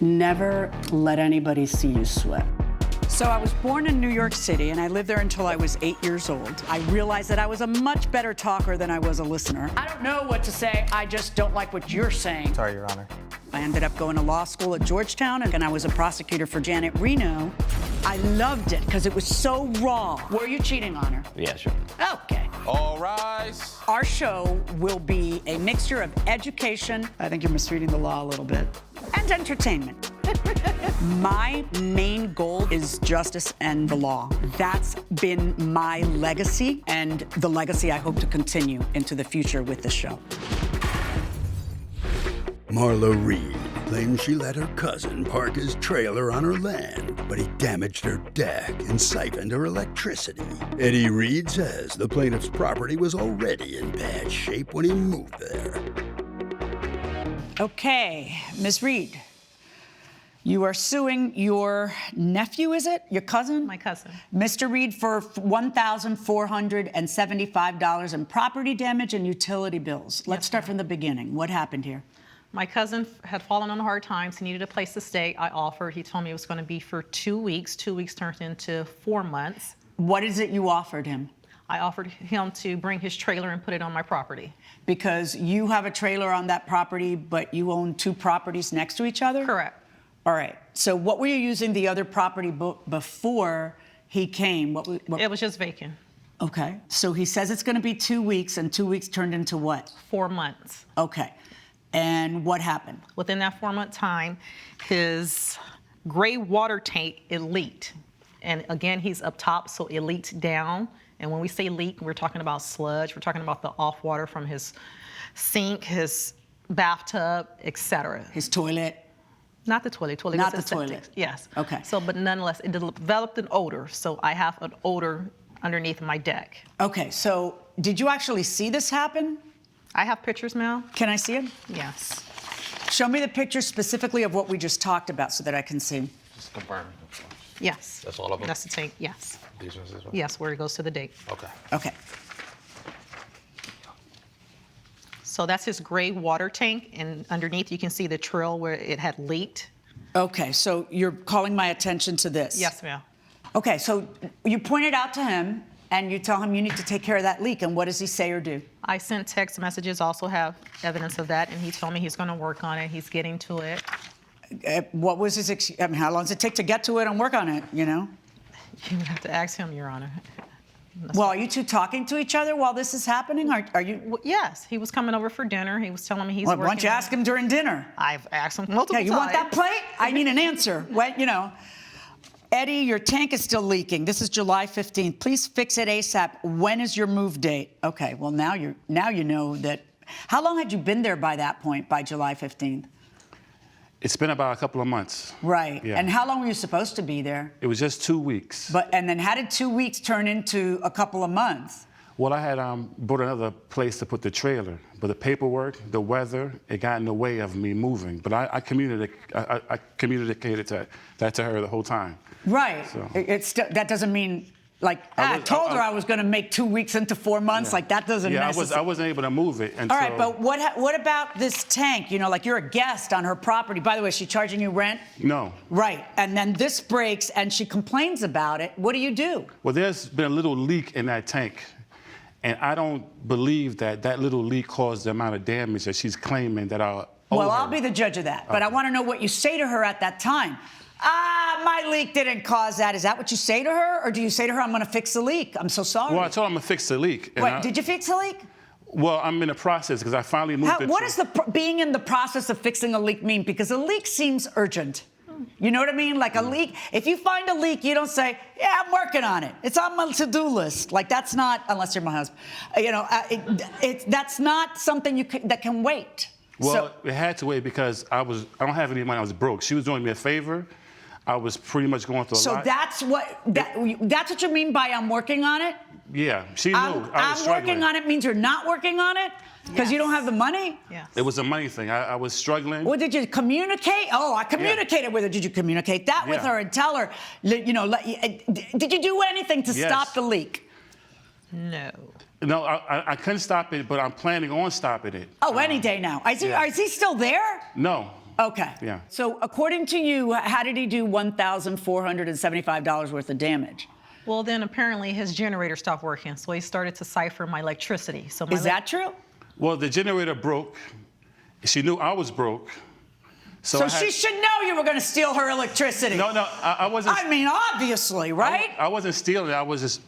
Never let anybody see you sweat. So I was born in New York City, and I lived there until I was 8 years old. I realized that I was a much better talker than I was a listener. I don't know what to say, I just don't like what you're saying. Sorry, Your Honor. I ended up going to law school at Georgetown, and I was a prosecutor for Janet Reno. I loved it because it was so raw. Were you cheating on her? Yeah, sure. Okay. All rise. Our show will be a mixture of education, I think you're misreading the law a little bit, and entertainment. My main goal is justice and the law. That's been my legacy, and the legacy I hope to continue into the future with the show. Marla Reed claims she let her cousin park his trailer on her land, but he damaged her deck and siphoned her electricity. Eddie Reed says the plaintiff's property was already in bad shape when he moved there. Okay, Ms. Reed, you are suing your nephew, is it? Your cousin? My cousin. Mr. Reed for $1,475 in property damage and utility bills. Let's start from the beginning. What happened here? My cousin had fallen on hard times. He needed a place to stay. I offered. He told me it was going to be for 2 weeks. 2 weeks turned into 4 months. What is it you offered him? I offered him to bring his trailer and put it on my property. Because you have a trailer on that property, but you own two properties next to each other? Correct. All right. So what were you using the other property before he came? What? It was just vacant. Okay. So he says it's going to be 2 weeks, and 2 weeks turned into what? 4 months. Okay. And what happened? Within that 4 month time, his gray water tank, it leaked. And again, he's up top, so it leaked down. And when we say leak, we're talking about sludge. We're talking about the off water from his sink, his bathtub, etc. His toilet? Not the toilet. Toilet Not was the septic. toilet. Yes. Okay. So, but nonetheless, it developed an odor. So I have an odor underneath my deck. Okay. So did you actually see this happen? I have pictures, Mel. Can I see it? Yes. Show me the pictures specifically of what we just talked about so that I can see. Just confirm. Yes. That's all of them? That's the tank. Yes. These ones as well? Yes, where it goes to the date. Okay. Okay. So that's his gray water tank, and underneath you can see the trail where it had leaked. Okay. So you're calling my attention to this? Yes, ma'am. Okay. So you pointed out to him, and you tell him you need to take care of that leak. And what does he say or do? I sent text messages, also have evidence of that, and he told me he's going to work on it. He's getting to it. What was his? I mean, how long does it take to get to it and work on it? You know. You would have to ask him, Your Honor. Well, are you two talking to each other while this is happening? Are you? Well, yes, he was coming over for dinner. He was telling me he's Well, working. why don't you ask him during dinner? I've asked him multiple Yeah, you times. want that plate? I need an answer. What, you know. Eddie, your tank is still leaking. This is July 15th. Please fix it ASAP. When is your move date? Okay, well, now you know that. How long had you been there by that point, by July 15th? It's been about a couple of months. Right. Yeah. And how long were you supposed to be there? It was just 2 weeks. And then how did 2 weeks turn into a couple of months? Well, I had bought another place to put the trailer, but the paperwork, the weather, it got in the way of me moving. But I communicated that to her the whole time. Right. So. That doesn't mean, like, I told her I was going to make 2 weeks into 4 months. Yeah. Like, that doesn't necessarily... I wasn't able to move it. And all right, but what about this tank? You know, like, you're a guest on her property. By the way, is she charging you rent? No. Right. And then this breaks, and she complains about it. What do you do? Well, there's been a little leak in that tank. And I don't believe that little leak caused the amount of damage that she's claiming that I owe Well, her. I'll be the judge of that. But I want to know what you say to her at that time. My leak didn't cause that. Is that what you say to her? Or do you say to her, I'm going to fix the leak? I'm so sorry. Well, I told her I'm going to fix the leak. Wait, did you fix the leak? Well, I'm in the process because I finally moved What does being in the process of fixing a leak mean? Because a leak seems urgent. You know what I mean? Like a leak. If you find a leak, you don't say, yeah, I'm working on it. It's on my to-do list. Like, that's not, unless you're my husband. You know, that's not something that can wait. Well, it had to wait because I don't have any money. I was broke. She was doing me a favor. I was pretty much going through a lot. So that's what you mean by I'm working on it? Yeah, she knew I was struggling. Working on it means you're not working on it? Because you don't have the money? Yes. It was a money thing. I was struggling. Well, did you communicate? Oh, I communicated with her. Did you communicate that with her and tell her, you know, did you do anything to stop the leak? No. No, I couldn't stop it, but I'm planning on stopping it. Oh, any day now. Is he still there? No. Okay. Yeah. So according to you, how did he do $1,475 worth of damage? Well, then apparently his generator stopped working, so he started to siphon my electricity. So my Is that true? Well, the generator broke. She knew I was broke. So she should know you were going to steal her electricity. No, I wasn't. I mean, obviously, right? I wasn't stealing it. I was just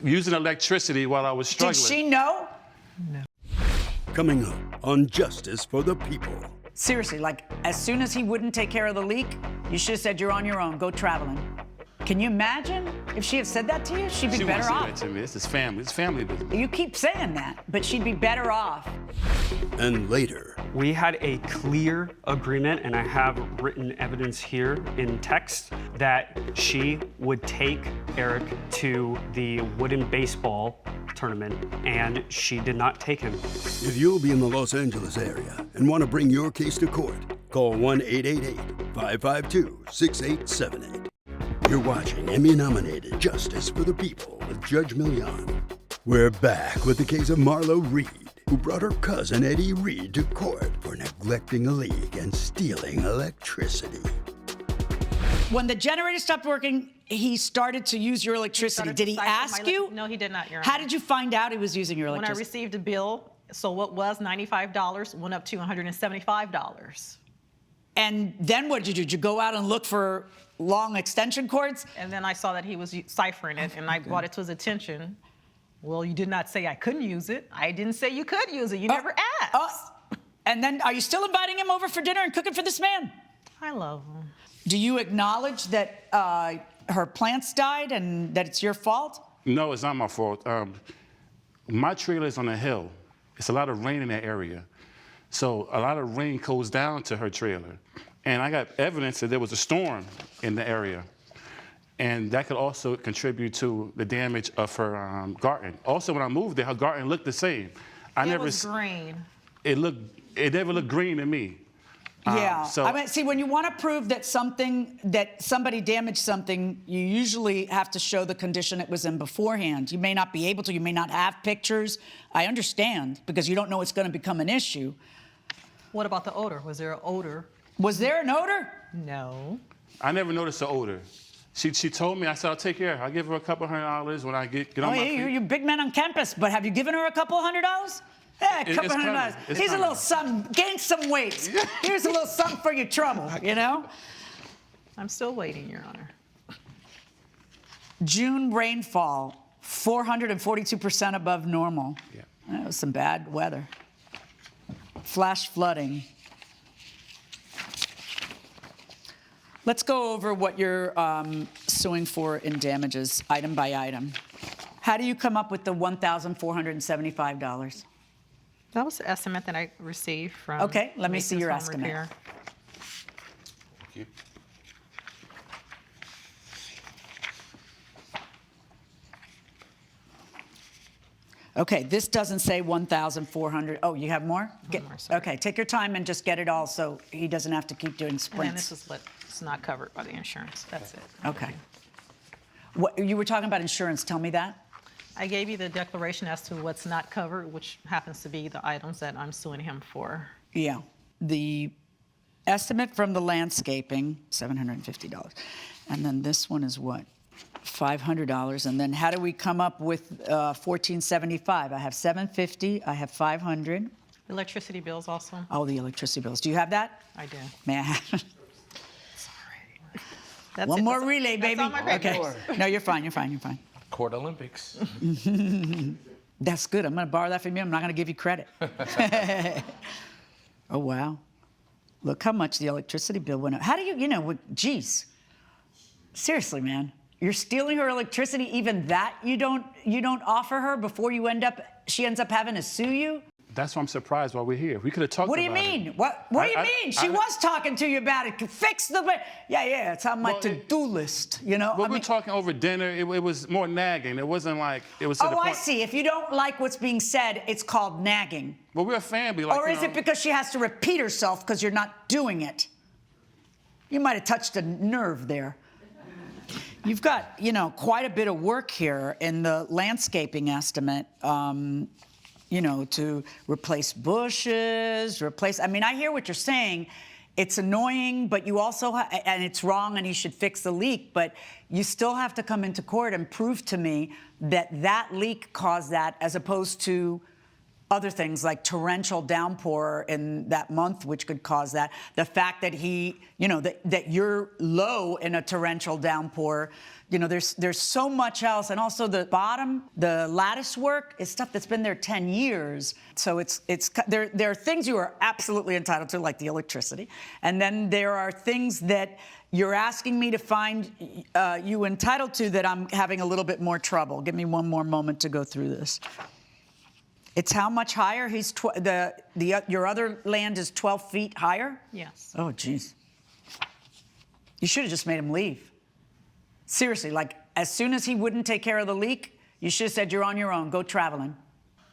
using electricity while I was struggling. Did she know? No. Coming up on Justice for the People. Seriously, like, as soon as he wouldn't take care of the leak, you should have said, you're on your own, go traveling. Can you imagine if she had said that to you? She'd be better She off. wouldn't say that to me. This is family. It's family business. You keep saying that, but she'd be better off. And later, We had a clear agreement, and I have written evidence here in text that she would take Eric to the wooden baseball tournament, and she did not take him. if you'll be in the Los Angeles area and want to bring your case to court, call 1-888-552-6878. You're watching Emmy-nominated Justice for the People with Judge Milian. We're back with the case of Marlo Reed, who brought her cousin Eddie Reed to court for neglecting a leak and stealing electricity. When the generator stopped working, he started to use your electricity. Did he ask you? No, he did not, Your Honor. How did you find out he was using your When I electricity? received a bill, so what was $95 went up to $175. And then what did you do? Did you go out and look for long extension cords? And then I saw that he was ciphering it, and I brought it to his attention. Well, you did not say I couldn't use it. I didn't say you could use it. You never asked. And then are you still inviting him over for dinner and cooking for this man? I love him. Do you acknowledge that her plants died and that it's your fault? No, it's not my fault. My trailer is on a hill. It's a lot of rain in that area. So a lot of rain goes down to her trailer. And I got evidence that there was a storm in the area. And that could also contribute to the damage of her garden. Also, when I moved there, her garden looked the same. It was green. It never looked green to me. Yeah. So I mean, see, when you want to prove that somebody damaged something, you usually have to show the condition it was in beforehand. You may not be able to. You may not have pictures. I understand, because you don't know it's going to become an issue. What about the odor? Was there an odor? Was there an odor? No. I never noticed the odor. She told me, I said, I'll take care of her. I'll give her a couple $100 when I get on my feet. You're big man on campus, but have you given her a couple $100? Yeah, a couple $100. Here's a little something. Gain some weight. Here's a little something for your trouble, you know? I'm still waiting, Your Honor. June rainfall, 442% above normal. Yeah. That was some bad weather. Flash flooding. Let's go over what you're suing for in damages, item by item. How do you come up with the $1,475? That was the estimate that I received from. Okay, let me see Mason's your Home estimate. Repair. Thank you. Okay, this doesn't say 1,400. Oh, you have more? more, sorry. Okay, take your time and just get it all so he doesn't have to keep doing And then sprints. this is what's not covered by the insurance. That's it. Okay. What, you were talking about insurance. Tell me that. I gave you the declaration as to what's not covered, which happens to be the items that I'm suing him for. Yeah. The estimate from the landscaping, $750. And then this one is what? $500. And then how do we come up with $1,475? I have $750. I have $500. Electricity bills also. Oh, the electricity bills. Do you have that? I do. May I have? That's One it. more That's- relay, that's baby. all my papers. Okay. No, you're fine. You're fine. You're fine. Court Olympics. That's good. I'm going to borrow that from you. I'm not going to give you credit. Oh, wow. Look how much the electricity bill went up. How do geez. Seriously, man. You're stealing her electricity, even that you don't offer her before she ends up having to sue you? That's why I'm surprised why we're here. We could have talked What about do you mean? What do you mean? She was talking to you about it. Fix the... Yeah, it's on my to-do list, you know? Well, we were talking over dinner. It was more nagging. It wasn't like it was to the Oh, point. I see. If you don't like what's being said, it's called nagging. Well, we're a family. Like, Or is it because she has to repeat herself because you're not doing it? You might have touched a nerve there. You've got, quite a bit of work here in the landscaping estimate, to replace bushes, I mean, I hear what you're saying. it's annoying, but you also, and it's wrong and he should fix the leak, but you still have to come into court and prove to me that that leak caused that, as opposed to other things like torrential downpour in that month, which could cause that. The fact that he, you know, that you're low in a torrential downpour, you know, there's so much else. And also the bottom, the lattice work is stuff that's been there 10 years. So there are things you are absolutely entitled to, like the electricity. And then there are things that you're asking me to find you entitled to that I'm having a little bit more trouble. Give me one more moment to go through this. It's how much higher? He's your other land is 12 feet higher? Yes. Oh, geez. You should have just made him leave. Seriously, like as soon as he wouldn't take care of the leak, you should have said, you're on your own, go traveling.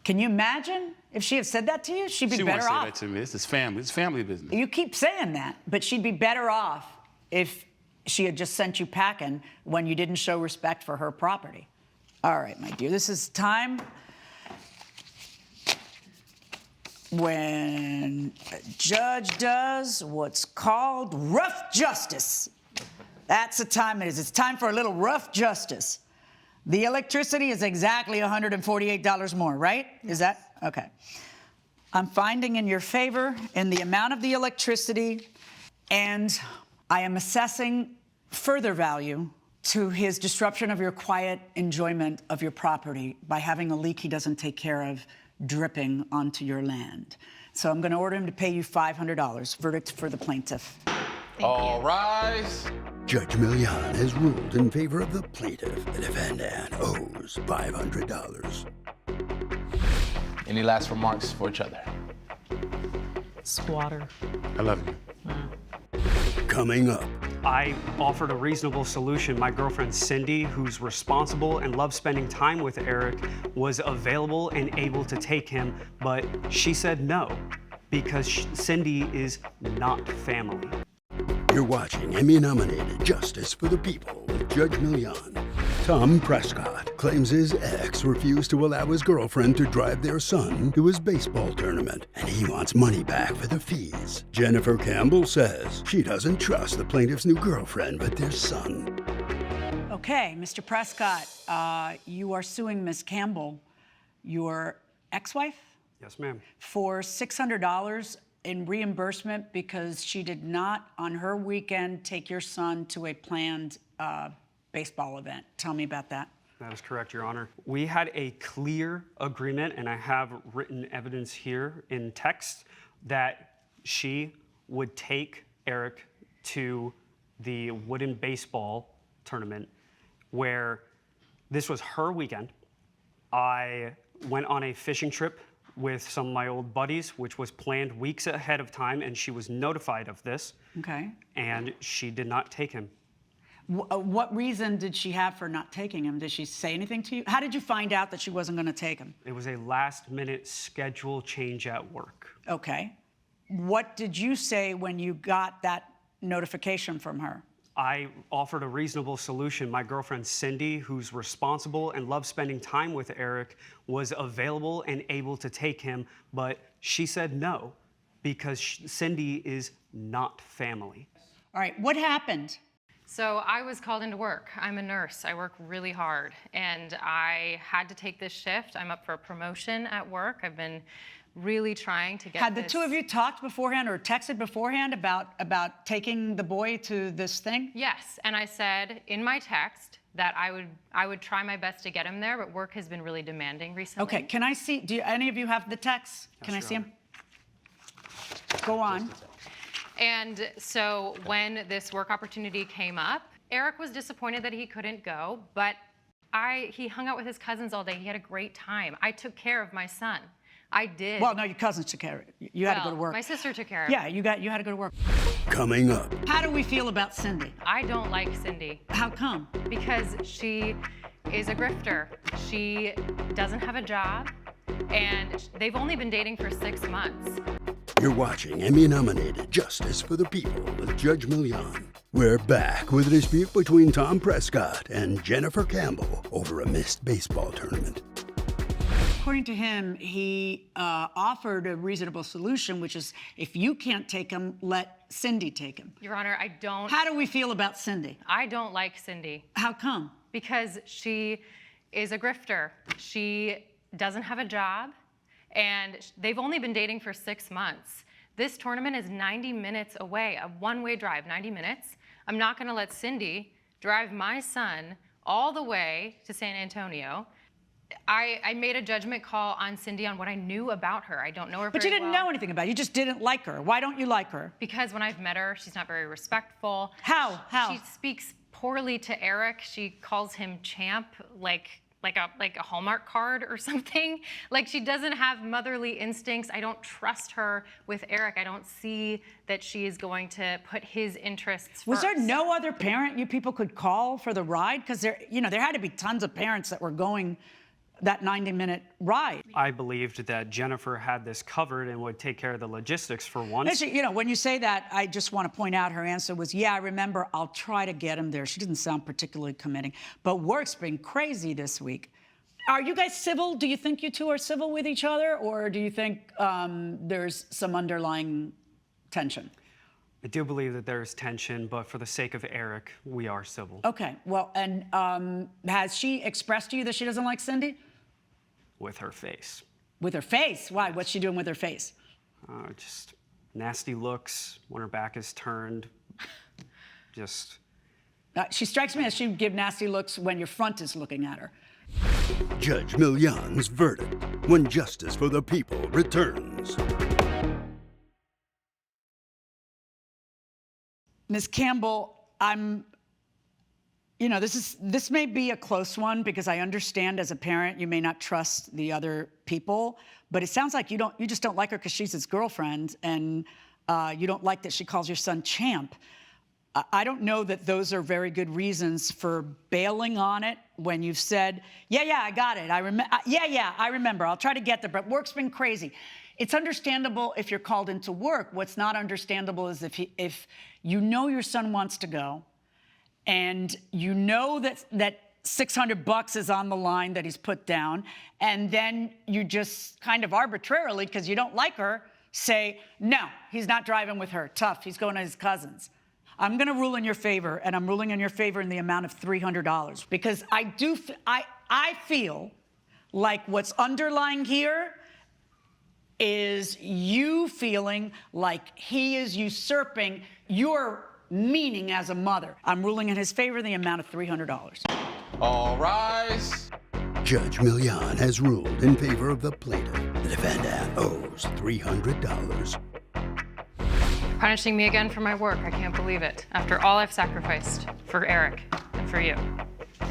Can you imagine if she had said that to you? She'd be better off. She won't say that to me. This is family. It's family business. You keep saying that, but she'd be better off if she had just sent you packing when you didn't show respect for her property. All right, my dear, this is time when a judge does what's called rough justice. That's the time it is. It's time for a little rough justice. The electricity is exactly $148 more, right? Is that? Okay. I'm finding in your favor in the amount of the electricity, and I am assessing further value to his disruption of your quiet enjoyment of your property by having a leak he doesn't take care of dripping onto your land. So I'm going to order him to pay you $500. Verdict for the plaintiff. All rise. Judge Milian has ruled in favor of the plaintiff. The defendant owes $500. Any last remarks for each other? Squatter. I love you. Coming up, I offered a reasonable solution. My girlfriend Cindy, who's responsible and loves spending time with Eric, was available and able to take him, but she said no because Cindy is not family. you're watching Emmy-nominated Justice for the People with Judge Milian. Tom Prescott claims his ex refused to allow his girlfriend to drive their son to his baseball tournament, and he wants money back for the fees. Jennifer Campbell says she doesn't trust the plaintiff's new girlfriend with their son. Okay, Mr. Prescott, you are suing Ms. Campbell, your ex-wife, Yes, ma'am. for $600 in reimbursement because she did not, on her weekend, take your son to a planned baseball event. Tell me about that. That is correct, Your Honor. We had a clear agreement, and I have written evidence here in text, that she would take Eric to the wooden baseball tournament where this was her weekend. I went on a fishing trip with some of my old buddies, which was planned weeks ahead of time, and she was notified of this. Okay. And she did not take him. What reason did she have for not taking him? Did she say anything to you? How did you find out that she wasn't going to take him? It was a last-minute schedule change at work. Okay. What did you say when you got that notification from her? I offered a reasonable solution. My girlfriend Cindy, who's responsible and loves spending time with Eric, was available and able to take him, but she said no because Cindy is not family. All right, what happened? So I was called into work. I'm a nurse. I work really hard, and I had to take this shift. I'm up for a promotion at work. I've been really trying to get Had the two of you talked beforehand or texted beforehand about taking the boy to this thing? Yes, and I said in my text that I would try my best to get him there, but work has been really demanding recently. Okay, can I see, any of you have the text? Can I see him? Go on. And so when this work opportunity came up, Eric was disappointed that he couldn't go, but he hung out with his cousins all day. He had a great time. I took care of my son. I did. Well, no, your cousins took care of it. You had to go to work. My sister took care of it. Yeah, you had to go to work. Coming up, How do we feel about Cindy? I don't like Cindy How come? because she is a grifter. She doesn't have a job, and they've only been dating for 6 months. you're watching Emmy-nominated Justice for the People with Judge Milian. We're back with a dispute between Tom Prescott and Jennifer Campbell over a missed baseball tournament. according to him, he offered a reasonable solution, which is if you can't take him, let Cindy take him. Your Honor, I don't. How do we feel about Cindy? I don't like Cindy. How come? Because she is a grifter. She doesn't have a job, and they've only been dating for 6 months. This tournament is 90 minutes away, a one-way drive, 90 minutes. I'm not gonna let Cindy drive my son all the way to San Antonio. I made a judgment call on Cindy on what I knew about her. I don't know her But very you didn't well. know anything about her. You just didn't like her. Why don't you like her? Because when I've met her, she's not very respectful. How? She speaks poorly to Eric. She calls him champ, like a Hallmark card or something. Like, she doesn't have motherly instincts. I don't trust her with Eric. I don't see that she is going to put his interests Was first. there no other parent you people could call for the ride? Because there had to be tons of parents that were going that 90-minute ride. I believed that Jennifer had this covered and would take care of the logistics for once. Listen, when you say that, I just want to point out her answer was, yeah, I remember, I'll try to get him there. She didn't sound particularly committing. But work's been crazy this week. Are you guys civil? Do you think you two are civil with each other? Or do you think there's some underlying tension? I do believe that there's tension, but for the sake of Eric, we are civil. Okay, well, and has she expressed to you that she doesn't like Cindy? With her face. With her face? Why? What's she doing with her face? Just nasty looks when her back is turned. Just. She strikes me as she'd give nasty looks when your front is looking at her. Judge Milian's verdict when justice for the people returns. Ms. Campbell, this may be a close one because I understand as a parent you may not trust the other people, but it sounds like you just don't like her because she's his girlfriend, and you don't like that she calls your son champ. I don't know that those are very good reasons for bailing on it when you've said, yeah, I got it. I remember. I'll try to get there, but work's been crazy. It's understandable if you're called into work. What's not understandable is if you know your son wants to go, and you know that $600 is on the line that he's put down, and then you just kind of arbitrarily, because you don't like her, say, no, he's not driving with her. Tough, he's going to his cousins. I'm going to rule in your favor, and I'm ruling in your favor in the amount of $300, because I feel like what's underlying here is you feeling like he is usurping your meaning as a mother. I'm ruling in his favor the amount of $300. All rise. Judge Milian has ruled in favor of the plaintiff. The defendant owes $300. Punishing me again for my work. I can't believe it. After all I've sacrificed for Eric and for you.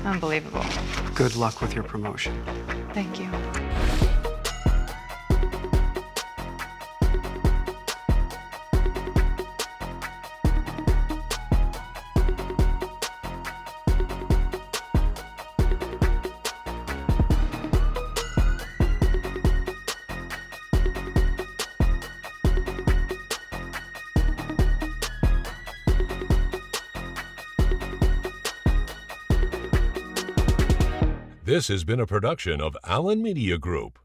Unbelievable. Good luck with your promotion. Thank you. This has been a production of Allen Media Group.